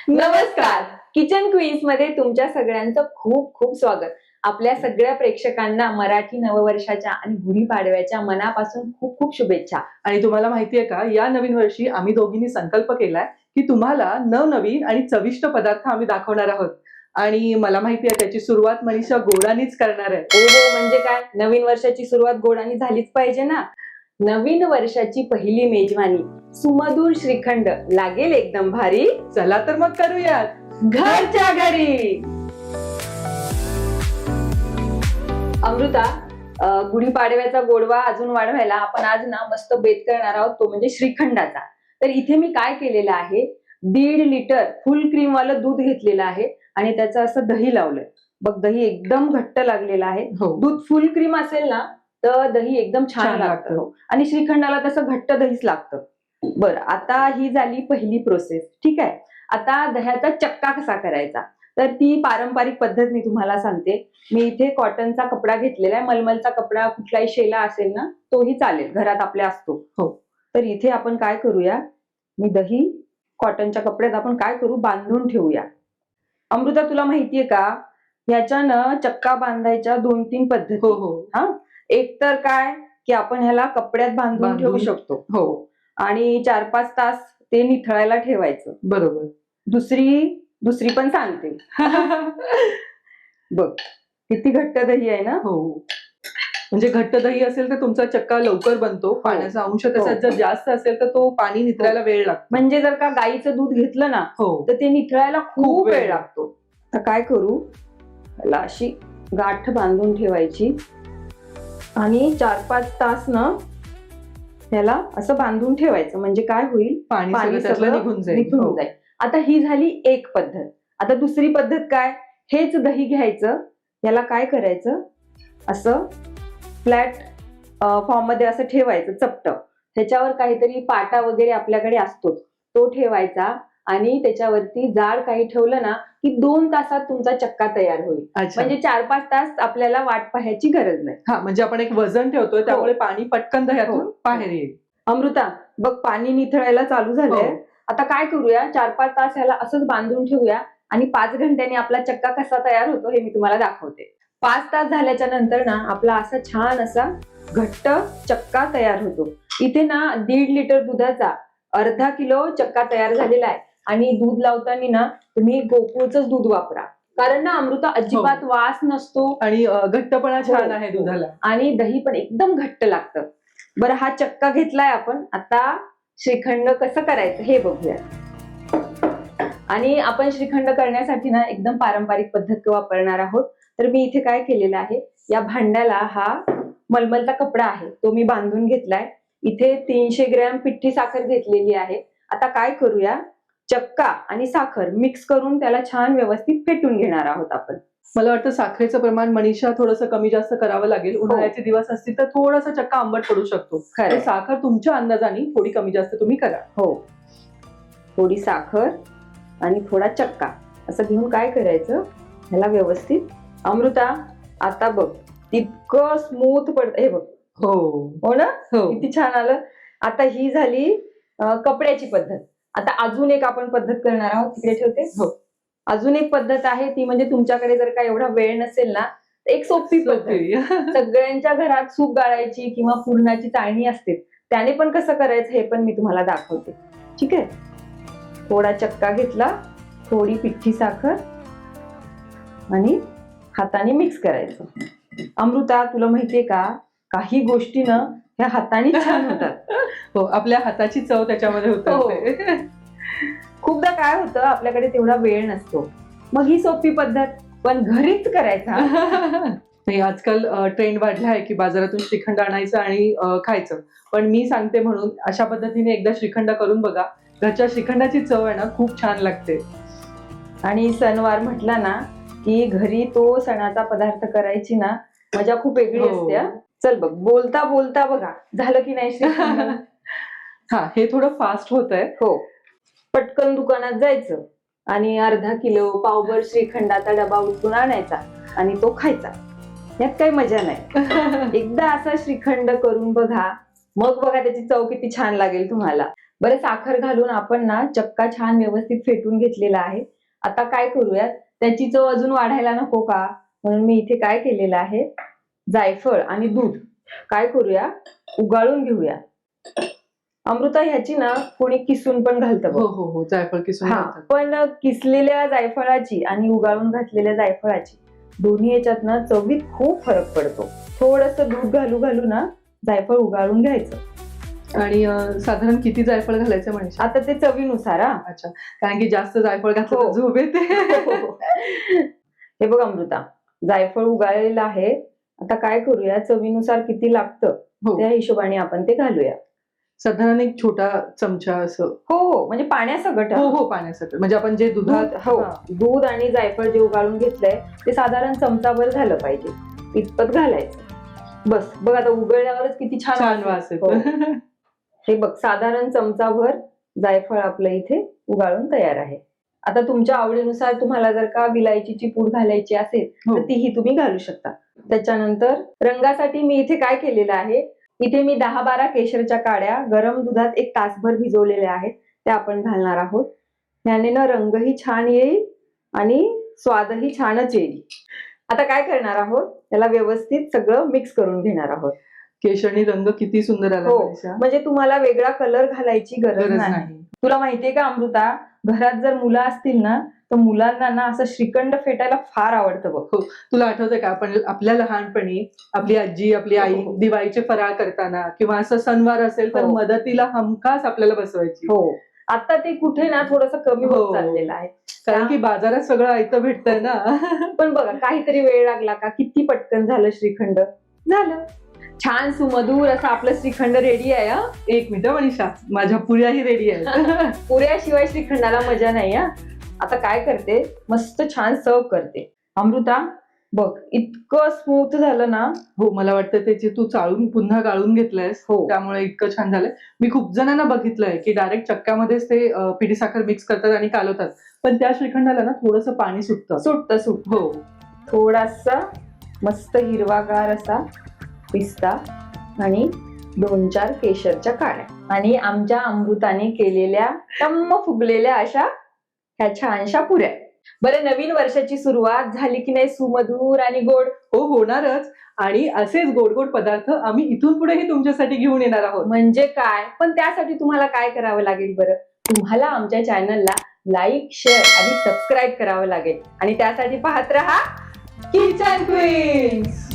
नमस्कार. Kitchen queens मध्ये तुमच्या सगळ्यांचं खूप खूप स्वागत. आपल्या सगळ्या प्रेक्षकांना मराठी नववर्षाच्या आणि गुढीपाडव्याच्या मनापासून खूप खूप शुभेच्छा. आणि तुम्हाला माहितीये का, या नवीन वर्षी आम्ही दोघींनी संकल्प केलाय की तुम्हाला नवनवीन आणि चविष्ट पदार्थ आम्ही दाखवणार आहोत. आणि मला माहितीये त्याची सुरुवात मनीषा गोडानीच करणार आहे. हो, म्हणजे काय, नवीन वर्षाची सुरुवात गोडाने झालीच पाहिजे ना. नवीन वर्षाची पहिली मेजवानी सुमधुर श्रीखंड लागेल एकदम भारी. चला तर मग करूयात घरच्या घरी. अमृता, गुढीपाडव्याचा गोडवा अजून वाढवायला आपण आज ना मस्त बेत करणार आहोत, तो म्हणजे श्रीखंडाचा. तर इथे मी काय केलेलं आहे, 1.5 लिटर फुल क्रीम वालं दूध घेतलेलं आहे आणि त्याचं असं दही लावलंय. बघ, दही एकदम घट्ट लागलेलं आहे. हो. दूध फुल क्रीम असेल ना तर दही एकदम छान छान लागतं. लागतं. आणि श्रीखंडाला तसं घट्ट दहीच लागतं. बरं, आता ही झाली पहिली प्रोसेस. ठीक आहे. आता दह्याचा चक्का कसा करायचा, तर ती पारंपरिक पद्धत मी तुम्हाला सांगते. मी इथे कॉटनचा कपडा घेतलेला आहे. मलमलचा कपडा कुठलाही शेला असेल ना तोही चालेल, घरात आपल्या असतो. हो. तर इथे आपण काय करूया, मी दही कॉटनच्या कपड्यात आपण काय करू, बांधून ठेवूया. अमृता, तुला माहितीये का, ह्याच्यानं चक्का बांधायच्या 2-3 पद्धती. हो हो हा, एक तर काय की आपण ह्याला कपड्यात बांधून ठेवू शकतो. हो, आणि 4-5 तास ते निथळायला ठेवायचं. बरोबर. दुसरी पण सांगते. बघ, किती घट्ट दही आहे ना. हो, म्हणजे घट्ट दही असेल तर तुमचा चक्का लवकर बनतो. पाण्याचा अंश त्याच्यात जर जास्त असेल तर तो पाणी निथळायला वेळ लागतो. म्हणजे जर का गाईचं दूध घेतलं ना हो, तर ते निथळायला खूप खूप वेळ वेळ लागतो. तर काय करू, याला अशी गाठ बांधून ठेवायची आणि 4-5 तास ना ह्याला असं बांधून ठेवायचं. म्हणजे काय होईल, पाणी पाणी सगळं त्यातलं सगळं निघून जाईल. निथळून हो. जाईल. आता ही झाली एक पद्धत. आता दुसरी पद्धत काय, हेच दही घ्यायचं, याला काय करायचं, असं फ्लॅट फॉर्म मध्ये असं ठेवायचं चपट. त्याच्यावर काहीतरी पाटा वगैरे आपल्याकडे असतोच, तो ठेवायचा आणि त्याच्यावरती जाड काही ठेवलं ना की 2 तासात तुमचा चक्का तयार होईल. अच्छा. म्हणजे 4-5 तास आपल्याला वाट पाहायची गरज नाही. हा, म्हणजे आपण एक वजन ठेवतोय त्यामुळे पाणी पटकन दह्यातून हो. बाहेर येईल. अमृता, बघ, पाणी निथळायला चालू झालंय. हो. आता काय करूया, 4-5 तास ह्याला असंच बांधून ठेवूया आणि 5 घंट्यांनी आपला चक्का कसा तयार होतो हे मी तुम्हाला दाखवते. 5 तास झाल्याच्या नंतर ना आपला असा छान असा घट्ट चक्का तयार होतो. इथे ना 1.5 लिटर दुधाचा अर्धा किलो चक्का तयार झालेला आहे. आणि दूध लावताना ना तुम्ही गोकुळचंच दूध वापरा, कारण ना अमृता अजिबात वास नसतो आणि घट्टपणा छान हो, आहे दुधाला. आणि दही पण एकदम घट्ट लागतं. बरं, हा चक्का घेतलाय आपण. आता श्रीखंड कसं करायचं हे बघूया. आणि आपण श्रीखंड करण्यासाठी ना एकदम पारंपरिक पद्धत वापरणार आहोत. तर मी इथे काय केलेलं आहे, या भांड्याला हा मलमलचा कपडा आहे तो मी बांधून घेतलाय. इथे 300 ग्रॅम पिठी साखर घेतलेली आहे. आता काय करूया, चक्का आणि साखर मिक्स करून त्याला छान व्यवस्थित फेटून घेणार आहोत आपण. मला वाटतं साखरेचं प्रमाण मनीषा थोडंसं कमी जास्त करावं लागेल. उन्हाळ्याचे दिवस असतील तर थोडासा चक्का आंबट पडू शकतो. खरं. साखर तुमच्या अंदाजाने थोडी कमी जास्त तुम्ही करा. हो, थोडी साखर आणि थोडा चक्का असं घेऊन काय करायचं, ह्याला व्यवस्थित. अमृता, आता बघ इतकं स्मूथ पडत हे बघ. हो हो ना, हो, किती छान आलं. आता ही झाली कपड्याची पद्धत. आता अजून एक आपण पद्धत करणार आहोत, तिकडे ठेवते. हो. अजून एक पद्धत आहे, ती म्हणजे तुमच्याकडे जर का एवढा वेळ नसेल ना, एक सोपी पद्धत. सगळ्यांच्या घरात सूप गाळायची किंवा पुरणाची चाळणी असते, त्याने पण कसं करायचं हे पण मी तुम्हाला दाखवते. ठीक आहे. थोडा चक्का घेतला, थोडी पिठी साखर आणि हाताने मिक्स करायचं. अमृता, तुला माहितीये का, काही गोष्टी ना ह्या हाताने छान होतात. हो, आपल्या हाताची चव त्याच्यामध्ये हो. होते. खूपदा काय होतं, आपल्याकडे तेवढा वेळ नसतो, मग ही सोपी पद्धत पण घरीच करायचा. नाही, आजकाल ट्रेंड वाढला आहे की बाजारातून श्रीखंड आणायचं आणि खायचं. पण मी सांगते म्हणून अशा पद्धतीने एकदा श्रीखंड करून बघा. घरच्या श्रीखंडाची चव आहे ना खूप छान लागते. आणि सणवार म्हटला ना की घरी तो सणाचा पदार्थ करायची ना मजा खूप वेगळी हो. असते. हा. चल बघ, बोलता बोलता बघा झालं की नाही श्रीखंड. हा, हे थोडं फास्ट होत आहे. हो, पटकन दुकानात जायचं आणि अर्धा किलो पावभर श्रीखंडाचा डबा उचलून आणायचा आणि तो खायचा. यात काही मजा नाही. एकदा असा श्रीखंड करून बघा, मग बघा त्याची चव किती छान लागेल तुम्हाला. बरं, साखर घालून आपण ना चक्का छान व्यवस्थित फेटून घेतलेला आहे. आता काय करूयात, त्याची चव अजून वाढायला नको का, म्हणून मी इथे काय केलेलं आहे, जायफळ आणि दूध काय करूया, उगाळून घेऊया. अमृता, ह्याची ना कोणी किसून पण घालतं हो बघ. हो हो, जायफळ किसून हा, घालतात. पण किसलेल्या जायफळाची आणि उगाळून घातलेल्या जायफळाची दोन्ही याच्यात ना चवीत खूप फरक पडतो. थोडस दूध घालू ना जायफळ उगाळून घ्यायचं. आणि साधारण किती जायफळ घालायचं म्हणजे? आता ते चवीनुसार हा. अच्छा, कारण की जास्त जायफळ घातलं हो. तर झोप येते. हे बघ अमृता, जायफळ उगाळलेलं आहे. आता काय करूया, चवीनुसार किती लागतं हो. त्या हिशोबाने आपण ते घालूया. साधारण एक छोटा चमचा असं. हो हो, म्हणजे पाण्यासकट. हो हो, पाण्यासाठी. म्हणजे आपण जे दुधात. हो, हा. दूध आणि जायफळ जे उगाळून घेतलंय ते साधारण चमचाभर झालं पाहिजे इतपत घालायचं. बस बघ, आता उगळल्यावरच किती छान छान वास येतो. हो. हे बघ, साधारण चमचाभर जायफळ आपलं इथे उगाळून तयार आहे. आता तुमच्या आवडीनुसार तुम्हाला जर का विलायचीची पूड घालायची असेल हो. तर तीही तुम्ही घालू शकता. त्याच्यानंतर रंगासाठी मी इथे काय केलेलं आहे, इथे मी 10-12 केशरच्या काड्या गरम दुधात 1 तासभर भिजवलेल्या आहेत, त्या आपण घालणार आहोत. याने ना रंगही छान येईल आणि स्वादही छानच येईल. आता काय करणार आहोत, त्याला व्यवस्थित सगळं मिक्स करून घेणार आहोत. केशरनी रंग किती सुंदर आला हो, मनीषा. म्हणजे तुम्हाला वेगळा कलर घालायची गरज गरज नाही. नाही. तुला माहितीये का अमृता, घरात जर मुलं असतील ना तर मुलांना ना असं श्रीखंड फेटायला फार आवडतं बघ. तुला आठवतंय का, आपण आपल्या लहानपणी आपली आजी, आपली आई हो. दिवाळीचे फराळ करताना किंवा असं सणवार असेल तर हो. मदतीला हमखास आपल्याला बसवायची. हो, आता ते कुठे ना थोडंसं कमी हो. होत चाललेलं आहे. कारण की बाजारात सगळं आयतं भेटतंय ना. पण बघा, काहीतरी वेळ लागला का किती पटकन झालं श्रीखंड. झालं छान सुमधूर असं आपलं श्रीखंड रेडी आहे. हा, 1 मिनिट मनीषा, माझ्या पुऱ्याही रेडी आहेत. पुऱ्याशिवाय श्रीखंडाला मजा नाही. हा, आता काय करते, मस्त छान सर्व करते. अमृता बघ, इतकं स्मूथ झालं ना. हो, मला वाटतं त्याची तू चाळून पुन्हा गाळून घेतलंयस. हो. त्यामुळे इतकं छान झालंय. मी खूप जणांना बघितलंय की डायरेक्ट चक्क्यामध्येच ते पिठी साखर मिक्स करतात आणि कालवतात, पण त्या श्रीखंडाला ना थोडंसं पाणी सुटतं. हो, थोडासा मस्त हिरवागार असा पिस्ता आणि 2-4 केशरच्या काड्या आणि आमच्या अमृताने केलेल्या टम्म फुगलेल्या अशा ह्या छानशा पुऱ्या. बरं, नवीन वर्षाची सुरुवात झाली की नाही सुमधूर आणि गोड. हो, होणारच. आणि असेच गोड गोड पदार्थ आम्ही इथून पुढेही तुमच्यासाठी घेऊन येणार आहोत. म्हणजे काय, पण त्यासाठी तुम्हाला काय करावं लागेल बरं, तुम्हाला आमच्या चॅनलला लाईक, शेअर आणि सबस्क्राईब करावं लागेल आणि त्यासाठी पाहत रहा किचन क्वीन्स.